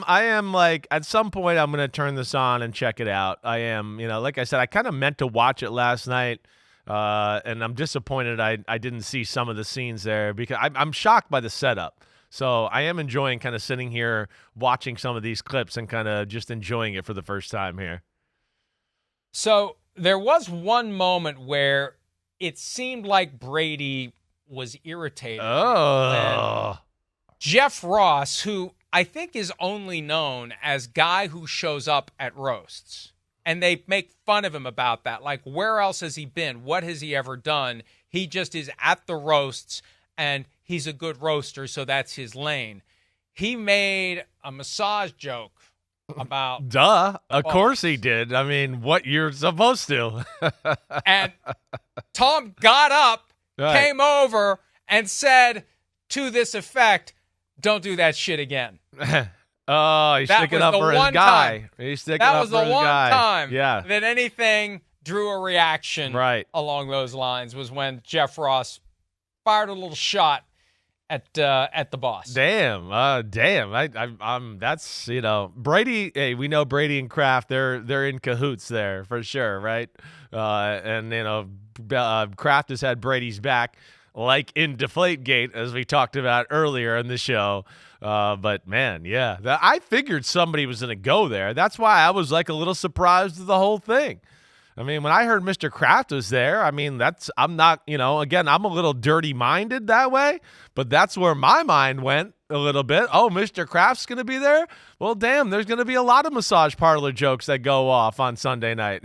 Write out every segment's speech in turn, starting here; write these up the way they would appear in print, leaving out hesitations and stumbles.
I am like, at some point, I'm going to turn this on and check it out. I am, like I said, I kind of meant to watch it last night, and I'm disappointed I didn't see some of the scenes there because I'm shocked by the setup. So I am enjoying kind of sitting here watching some of these clips and kind of just enjoying it for the first time here. So there was one moment where it seemed like Brady was irritated. Oh. Jeff Ross, who I think is only known as guy who shows up at roasts. And they make fun of him about that. Like, where else has he been? What has he ever done? He just is at the roasts, and he's a good roaster, so that's his lane. He made a massage joke about... Duh. Of course he did. I mean, what you're supposed to. And Tom got up, came over, and said to this effect, "Don't do that shit again." Oh, he's sticking up for his guy. He's sticking up for his guy. That was the one time yeah. that anything drew a reaction along those lines was when Jeff Ross fired a little shot at the boss. Damn. I'm that's, Brady, hey, we know Brady and Kraft, they're in cahoots there for sure, right? And Kraft has had Brady's back, like in Deflategate, as we talked about earlier in the show. But man, yeah, I figured somebody was going to go there. That's why I was like a little surprised at the whole thing. I mean, when I heard Mr. Kraft was there, I mean, I'm not, again, I'm a little dirty-minded that way, but that's where my mind went a little bit. Oh, Mr. Kraft's going to be there? Well, damn, there's going to be a lot of massage parlor jokes that go off on Sunday night.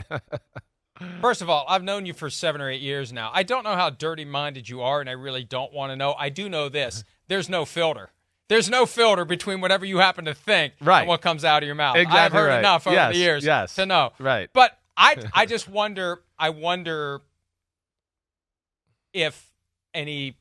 First of all, I've known you for 7 or 8 years now. I don't know how dirty-minded you are, and I really don't want to know. I do know this. There's no filter. There's no filter between whatever you happen to think and what comes out of your mouth. Exactly. I've heard enough over the years to know. Right. But I just wonder, if any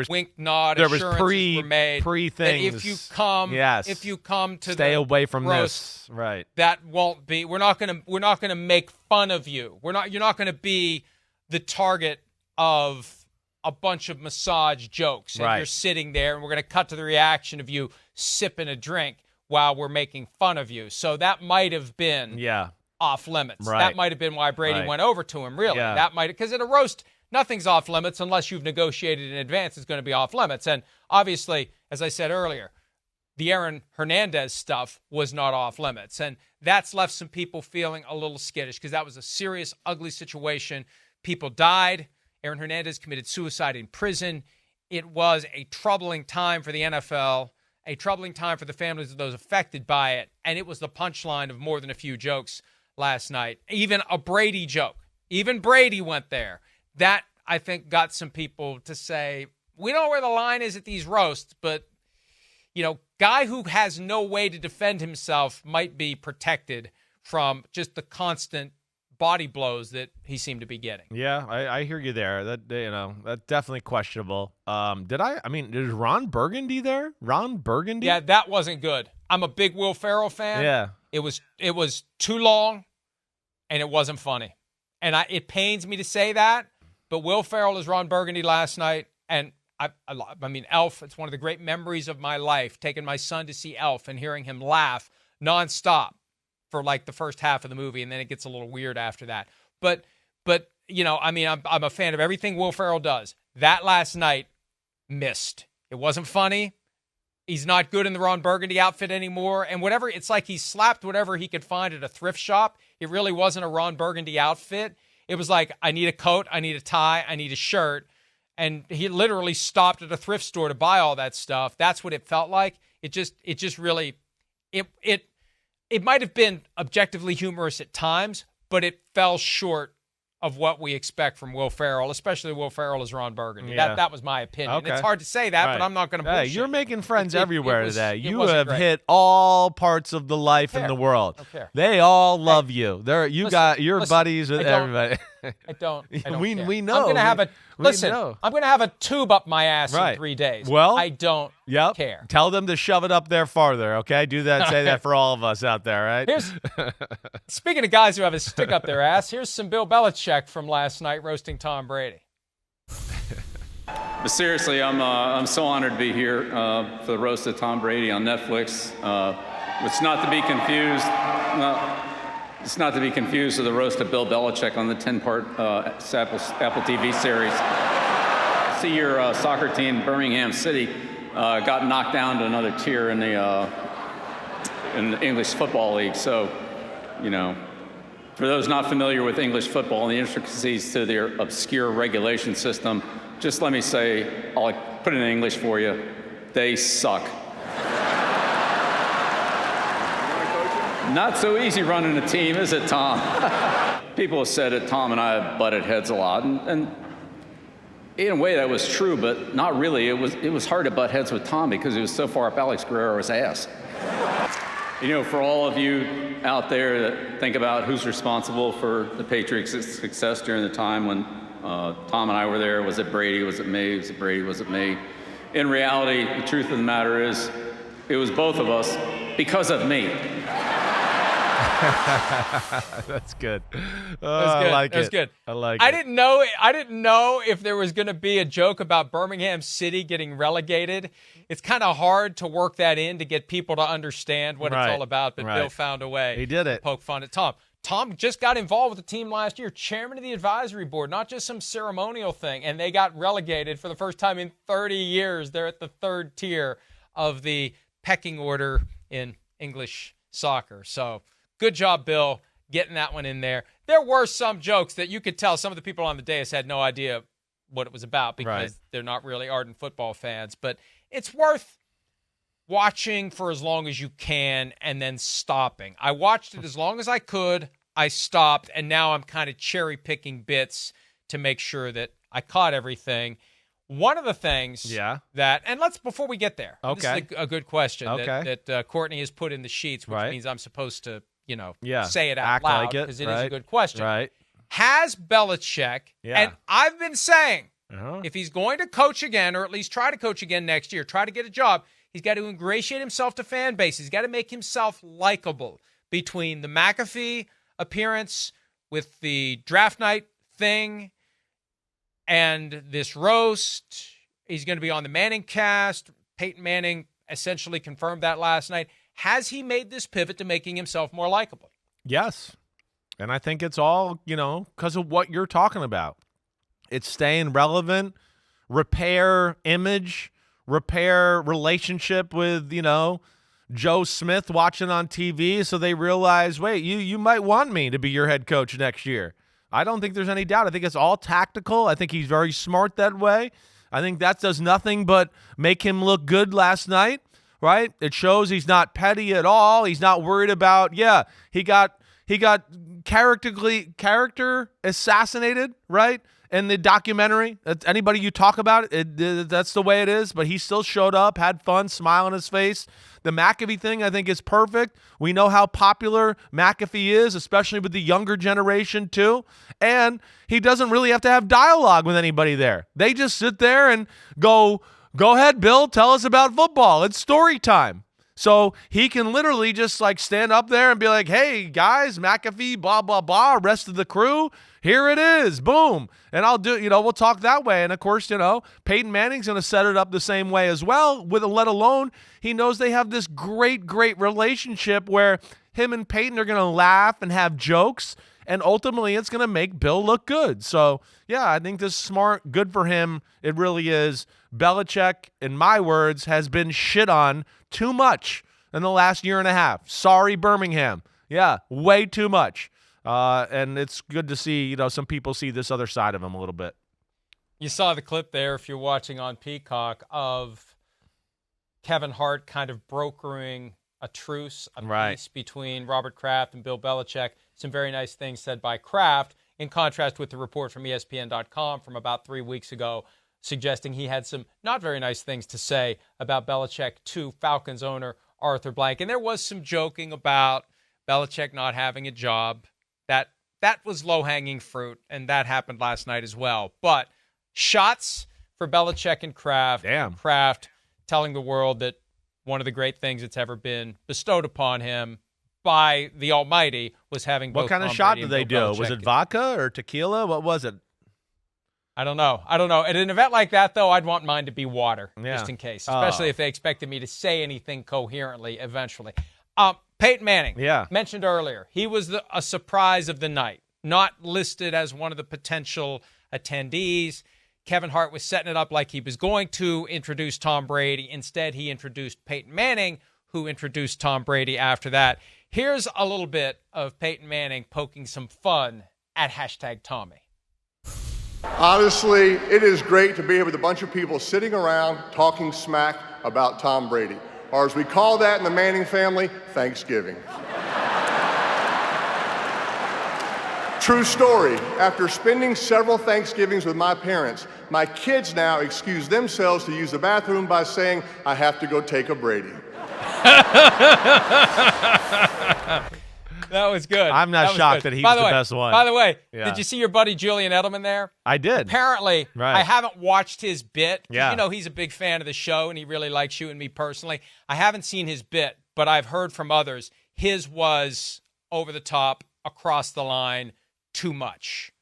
wink, nod, assurances were made pre-things. That if you come to stay away from roast, this. Right. That won't be. We're not gonna make fun of you. You're not gonna be the target of a bunch of massage jokes, and you're sitting there, and we're gonna cut to the reaction of you sipping a drink while we're making fun of you. So that might have been off limits. Right. That might have been why Brady went over to him. Really, that might, because in a roast, nothing's off limits unless you've negotiated in advance. It's going to be off limits, and obviously, as I said earlier, the Aaron Hernandez stuff was not off limits, and that's left some people feeling a little skittish because that was a serious, ugly situation. People died. Aaron Hernandez committed suicide in prison. It was a troubling time for the NFL, a troubling time for the families of those affected by it, and it was the punchline of more than a few jokes last night. Even a Brady joke. Even Brady went there. That, I think, got some people to say, we know where the line is at these roasts, but, guy who has no way to defend himself might be protected from just the constant body blows that he seemed to be getting. Yeah, I hear you there. That's definitely questionable. Is Ron Burgundy there? Ron Burgundy? Yeah, that wasn't good. I'm a big Will Ferrell fan. Yeah. It was too long, and it wasn't funny. And it pains me to say that, but Will Ferrell is Ron Burgundy last night, and I mean, Elf, it's one of the great memories of my life, taking my son to see Elf and hearing him laugh nonstop for like the first half of the movie, and then it gets a little weird after that. But I'm a fan of everything Will Ferrell does. That last night missed. It wasn't funny. He's not good in the Ron Burgundy outfit anymore. And whatever, it's like he slapped whatever he could find at a thrift shop. It really wasn't a Ron Burgundy outfit. It was like, I need a coat, I need a tie, I need a shirt. And he literally stopped at a thrift store to buy all that stuff. That's what it felt like. It just really, it might have been objectively humorous at times, but it fell short of what we expect from Will Ferrell, especially Will Ferrell as Ron Burgundy. Yeah. That was my opinion. Okay. It's hard to say that, but I'm not going to bullshit. Hey, you're making friends everywhere today. You have great. hit all parts of the life in the world. They all love you. Got your buddies with everybody. I don't we care. know. I'm going to have I'm going to have a tube up my ass in 3 days. Well, I don't care. Tell them to shove it up there farther, okay? Do that, say that for all of us out there, right? Speaking of guys who have a stick up their ass, here's some Bill Belichick from last night roasting Tom Brady. But seriously, I'm so honored to be here for the roast of Tom Brady on Netflix. It's not to be confused. It's not to be confused with the roast of Bill Belichick on the 10-part Apple TV series. See, your soccer team, Birmingham City, got knocked down to another tier in the English Football League. So, for those not familiar with English football and the intricacies to their obscure regulation system, just let me say, I'll put it in English for you, they suck. Not so easy running a team, is it, Tom? People have said that Tom and I have butted heads a lot, and in a way that was true, but not really. It was hard to butt heads with Tom because he was so far up Alex Guerrero's ass. For all of you out there that think about who's responsible for the Patriots' success during the time when Tom and I were there, was it Brady, was it me, was it Brady, was it me? In reality, the truth of the matter is, it was both of us because of me. That's good. That's good. I like That's it. good. I like I it. didn't know if there was going to be a joke about Birmingham City getting relegated. It's kind of hard to work that in to get people to understand what it's all about, but Bill found a way. He did it. To poke fun at Tom. Tom just got involved with the team last year, chairman of the advisory board, not just some ceremonial thing, and they got relegated for the first time in 30 years. They're at the third tier of the pecking order in English soccer. So good job, Bill, getting that one in there. There were some jokes that you could tell some of the people on the dais had no idea what it was about because they're not really ardent football fans. But it's worth watching for as long as you can and then stopping. I watched it as long as I could. I stopped, and now I'm kind of cherry-picking bits to make sure that I caught everything. One of the things that, and before we get there, this is a good question that Courtney has put in the sheets, which means I'm supposed to, say it out loud because it is a good question. Right. Has Belichick, and I've been saying, if he's going to coach again, or at least try to coach again next year, try to get a job, he's got to ingratiate himself to fan base. He's got to make himself likable. Between the McAfee appearance with the draft night thing and this roast, he's going to be on the Manning cast. Payton Manning essentially confirmed that last night. Has he made this pivot to making himself more likable? Yes. And I think it's all, because of what you're talking about. It's staying relevant, repair image, repair relationship with, Joe Smith watching on TV so they realize, wait, you might want me to be your head coach next year. I don't think there's any doubt. I think it's all tactical. I think he's very smart that way. I think that does nothing but make him look good last night, right? It shows he's not petty at all. He's not worried about, he got character assassinated, right? In the documentary, anybody you talk about, that's the way it is. But he still showed up, had fun, smile on his face. The McAfee thing, I think, is perfect. We know how popular McAfee is, especially with the younger generation, too. And he doesn't really have to have dialogue with anybody there. They just sit there and go ahead, Bill, tell us about football. It's story time. So he can literally just stand up there and be like, hey, guys, McAfee, blah, blah, blah, rest of the crew, here it is, boom. And I'll do, we'll talk that way. And, of course, Peyton Manning's going to set it up the same way as well, let alone he knows they have this great, great relationship where him and Peyton are going to laugh and have jokes, and ultimately it's going to make Bill look good. So, I think this is smart, good for him. It really is. Belichick, in my words, has been shit on too much in the last year and a half. Sorry, Birmingham. Yeah, way too much. And it's good to see, some people see this other side of him a little bit. You saw the clip there, if you're watching on Peacock, of Kevin Hart kind of brokering a truce, a peace between Robert Kraft and Bill Belichick. Some very nice things said by Kraft, in contrast with the report from ESPN.com from about 3 weeks ago, suggesting he had some not very nice things to say about Belichick to Falcons owner Arthur Blank. And there was some joking about Belichick not having a job. That was low-hanging fruit, and that happened last night as well. But shots for Belichick and Kraft. Damn. Kraft telling the world that one of the great things that's ever been bestowed upon him by the Almighty was having both What kind of Tom shot Brady did and they Bill do? Belichick Was it vodka or tequila? What was it? I don't know. At an event like that, though, I'd want mine to be water, Yeah. just in case, especially if they expected me to say anything coherently eventually. Payton Manning, mentioned earlier, he was a surprise of the night, not listed as one of the potential attendees. Kevin Hart was setting it up like he was going to introduce Tom Brady. Instead, he introduced Payton Manning, who introduced Tom Brady after that. Here's a little bit of Payton Manning poking some fun at #Tommy. Honestly, it is great to be here with a bunch of people sitting around talking smack about Tom Brady, or as we call that in the Manning family, Thanksgiving. True story. After spending several Thanksgivings with my parents, my kids now excuse themselves to use the bathroom by saying, I have to go take a Brady. That was good. I'm not shocked that he was the best one. By the way, did you see your buddy Julian Edelman there? I did. Apparently, Right. I haven't watched his bit. Yeah. You know, he's a big fan of the show, and he really likes you and me personally. I haven't seen his bit, but I've heard from others. His was over the top, across the line, too much.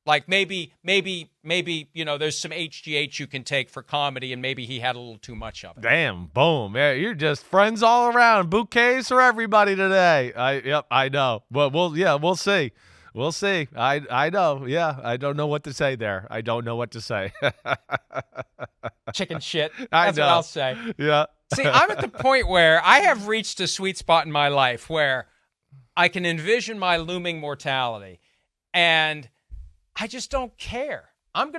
Like maybe, you know, there's some HGH you can take for comedy, and maybe he had a little too much of it. Damn, boom. Yeah, you're just friends all around. Bouquets for everybody today. I know. But we'll see. We'll see. I know. Yeah, I don't know what to say there. I don't know what to say. Chicken shit. I That's know. what I'll say. Yeah. See, I'm at the point where I have reached a sweet spot in my life where I can envision my looming mortality, and I just don't care. I'm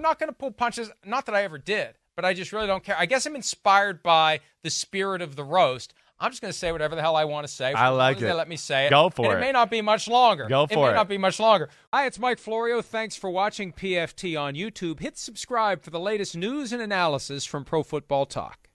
not gonna pull punches. Not that I ever did, but I just really don't care. I guess I'm inspired by the spirit of the roast. I'm just gonna say whatever the hell I want to say. I like it. They let me say it. Go for and it. It may not be much longer. Go It for may it. not be much longer. Hi, it's Mike Florio. Thanks for watching PFT on YouTube. Hit subscribe for the latest news and analysis from Pro Football Talk.